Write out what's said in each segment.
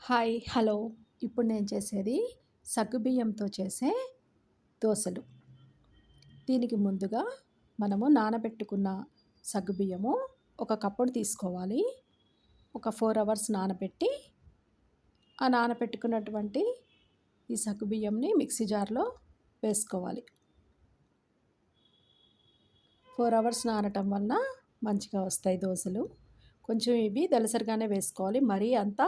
Hi hello. ఇప్పుడు నేను చేసేది సగ్గుబియ్యంతో చేసే దోసలు. దీనికి ముందుగా మనము నానబెట్టుకున్న సగ్గుబియ్యము ఒక కప్పుడు తీసుకోవాలి. ఒక 4 అవర్స్ నానబెట్టి ఆ నానబెట్టుకున్నటువంటి ఈ సగ్గుబియ్యంని మిక్సీ జార్లో వేసుకోవాలి. 4 అవర్స్ నానటం వలన మంచిగా వస్తాయి దోసలు. కొంచెం ఇవి దళసరిగానే వేసుకోవాలి, మరీ అంత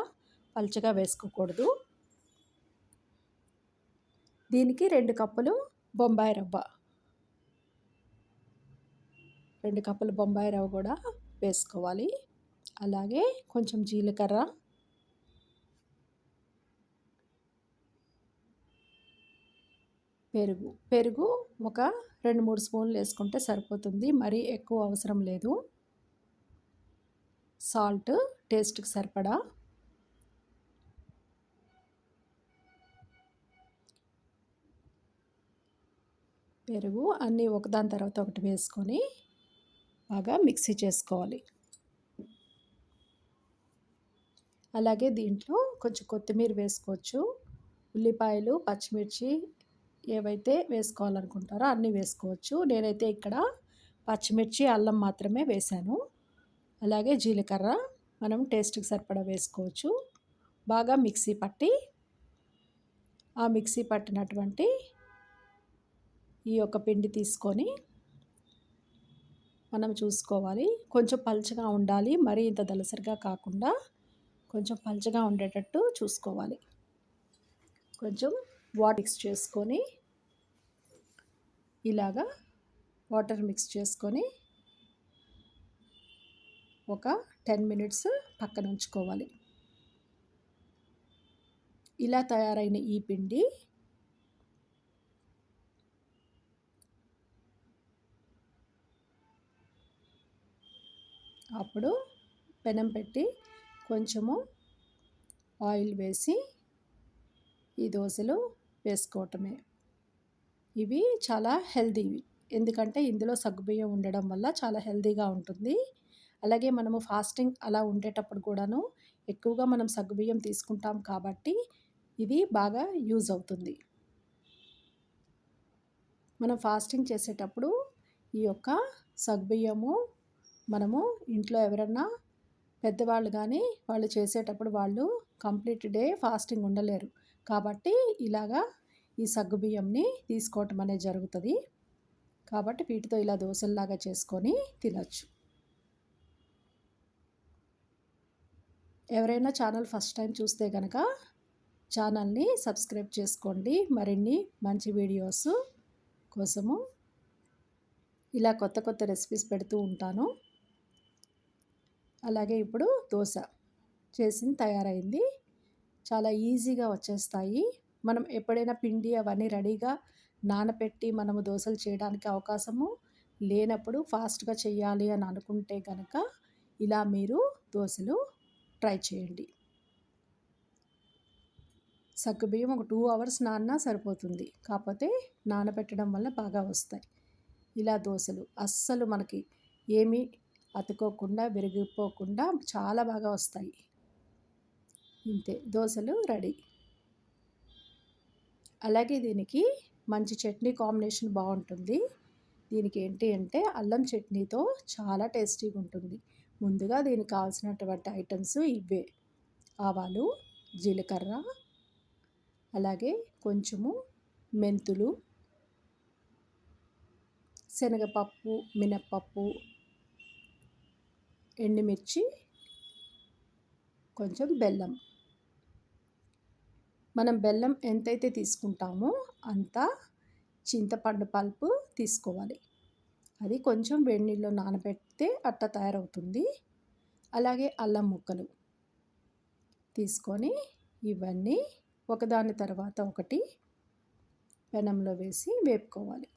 పలుచగా వేసుకోకూడదు. దీనికి 2 కప్పులు బొంబాయి రవ్వ, 2 కప్పులు బొంబాయి రవ్వ కూడా వేసుకోవాలి. అలాగే కొంచెం జీలకర్ర, పెరుగు ఒక 2-3 స్పూన్లు వేసుకుంటే సరిపోతుంది, మరీ ఎక్కువ అవసరం లేదు. సాల్ట్ టేస్ట్కి సరిపడా, పెరుగు అన్నీ ఒకదాని తర్వాత ఒకటి వేసుకొని బాగా మిక్సీ చేసుకోవాలి. అలాగే దీంట్లో కొంచెం కొత్తిమీర వేసుకోవచ్చు. ఉల్లిపాయలు, పచ్చిమిర్చి ఏవైతే వేసుకోవాలనుకుంటారో అన్నీ వేసుకోవచ్చు. నేనైతే ఇక్కడ పచ్చిమిర్చి, అల్లం మాత్రమే వేశాను. అలాగే జీలకర్ర మనం టేస్ట్కి సరిపడా వేసుకోవచ్చు. బాగా మిక్సీ పట్టి ఆ మిక్సీ పట్టినటువంటి ఈ యొక్క పిండి తీసుకొని మనం చూసుకోవాలి. కొంచెం పలుచగా ఉండాలి, మరీ ఇంత దళసరిగా కాకుండా కొంచెం పలుచగా ఉండేటట్టు చూసుకోవాలి. కొంచెం వాటర్ మిక్స్ చేసుకొని ఇలాగా వాటర్ మిక్స్ చేసుకొని ఒక 10 మినిట్స్ పక్కన ఉంచుకోవాలి. ఇలా తయారైన ఈ పిండి అప్పుడు పెనం పెట్టి కొంచెము ఆయిల్ వేసి ఈ దోశలు వేసుకోవటమే. ఇవి చాలా హెల్తీవి, ఎందుకంటే ఇందులో సగ్గుబియ్యం ఉండడం వల్ల చాలా హెల్తీగా ఉంటుంది. అలాగే మనము ఫాస్టింగ్ అలా ఉండేటప్పుడు కూడాను ఎక్కువగా మనం సగ్గుబియ్యం తీసుకుంటాం కాబట్టి ఇది బాగా యూజ్ అవుతుంది. మనం ఫాస్టింగ్ చేసేటప్పుడు ఈ యొక్క సగ్గుబియ్యము మనము ఇంట్లో ఎవరన్నా పెద్దవాళ్ళు కానీ వాళ్ళు చేసేటప్పుడు వాళ్ళు కంప్లీట్ డే ఫాస్టింగ్ ఉండలేరు. కాబట్టి ఇలాగా ఈ సగ్గుబియ్యంని తీసుకోవటం అనేది జరుగుతుంది. కాబట్టి వీటితో ఇలా దోశల్లాగా చేసుకొని తినచ్చు. ఎవరైనా ఛానల్ ఫస్ట్ టైం చూస్తే కనుక ఛానల్ని సబ్స్క్రైబ్ చేసుకోండి. మరిన్ని మంచి వీడియోస్ కోసము ఇలా కొత్త కొత్త రెసిపీస్ పెడుతూ ఉంటాను. అలాగే ఇప్పుడు దోశ చేసింది తయారైంది. చాలా ఈజీగా వచ్చేస్తాయి. మనం ఎప్పుడైనా పిండి అవన్నీ రెడీగా నానపెట్టి మనము దోశలు చేయడానికి అవకాశము లేనప్పుడు ఫాస్ట్గా చేయాలి అని అనుకుంటే కనుక ఇలా మీరు దోశలు ట్రై చేయండి. సగ్గుబియ్యం ఒక 2 అవర్స్ నానినా సరిపోతుంది, కాకపోతే నానబెట్టడం వల్ల బాగా వస్తాయి. ఇలా దోశలు అస్సలు మనకి ఏమీ అతుక్కోకుండా విరిగిపోకుండా చాలా బాగా వస్తాయి. ఇంతే, దోశలు రెడీ. అలాగే దీనికి మంచి చట్నీ కాంబినేషన్ బాగుంటుంది. దీనికి ఏంటి అంటే అల్లం చట్నీతో చాలా టేస్టీగా ఉంటుంది. ముందుగా దీనికి కావాల్సినటువంటి ఐటమ్స్ ఇవే: ఆవాలు, జీలకర్ర, అలాగే కొంచెము మెంతులు, శనగపప్పు, మినప్పప్పు, ఎండుమిర్చి, కొంచెం బెల్లం. మనం బెల్లం ఎంతైతే తీసుకుంటామో అంత చింతపండు పల్పు తీసుకోవాలి. అది కొంచెం వేడి నీళ్ళలో నానబెడితే అట్లా తయారవుతుంది. అలాగే అల్లం ముక్కలు తీసుకొని ఇవన్నీ ఒకదాని తర్వాత ఒకటి పెనంలో వేసి వేపుకోవాలి.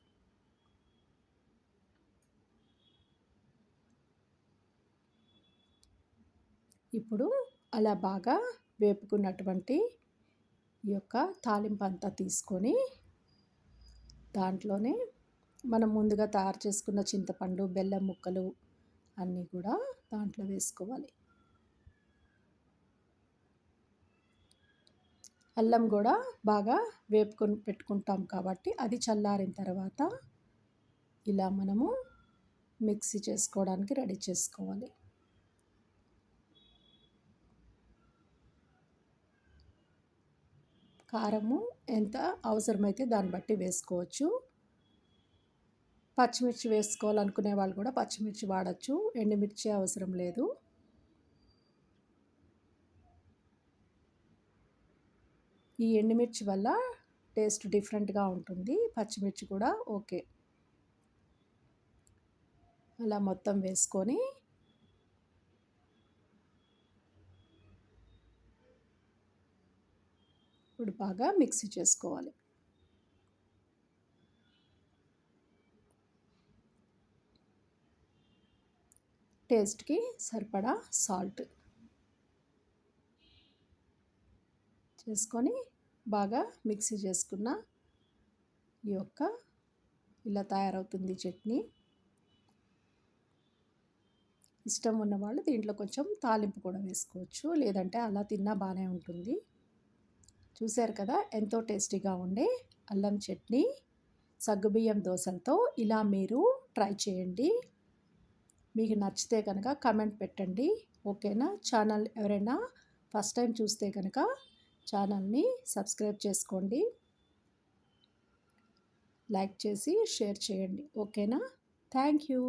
ఇప్పుడు అలా బాగా వేపుకున్నటువంటి ఈ యొక్క తాలింపు అంతా తీసుకొని దాంట్లోనే మనం ముందుగా తయారు చేసుకున్న చింతపండు, బెల్లం ముక్కలు అన్నీ కూడా దాంట్లో వేసుకోవాలి. అల్లం కూడా బాగా వేపుకొని పెట్టుకుంటాం కాబట్టి అది చల్లారిన తర్వాత ఇలా మనము మిక్సీ చేసుకోవడానికి రెడీ చేసుకోవాలి. కారము ఎంత అవసరమైతే దాన్ని బట్టి వేసుకోవచ్చు. పచ్చిమిర్చి వేసుకోవాలనుకునే వాళ్ళు కూడా పచ్చిమిర్చి వాడచ్చు, ఎండుమిర్చి అవసరం లేదు. ఈ ఎండుమిర్చి వల్ల టేస్ట్ డిఫరెంట్గా ఉంటుంది, పచ్చిమిర్చి కూడా ఓకే. అలా మొత్తం వేసుకొని ఇప్పుడు బాగా మిక్సీ చేసుకోవాలి. టేస్ట్కి సరిపడా సాల్ట్ చేసుకొని బాగా మిక్సీ చేసుకున్న ఈ యొక్క ఇలా తయారవుతుంది చట్నీ. ఇష్టం ఉన్నవాళ్ళు దీంట్లో కొంచెం తాలింపు కూడా వేసుకోవచ్చు, లేదంటే అలా తిన్నా బాగానే ఉంటుంది. చూశారు కదా ఎంతో టేస్టీగా ఉండే అల్లం చట్నీ సగ్గుబియ్యం దోసలతో ఇలా మీరు ట్రై చేయండి. మీకు నచ్చితే కనుక కమెంట్ పెట్టండి, ఓకేనా? ఛానల్ ఎవరైనా ఫస్ట్ టైం చూస్తే కనుక ఛానల్ని సబ్స్క్రైబ్ చేసుకోండి, లైక్ చేసి షేర్ చేయండి, ఓకేనా? Thank you.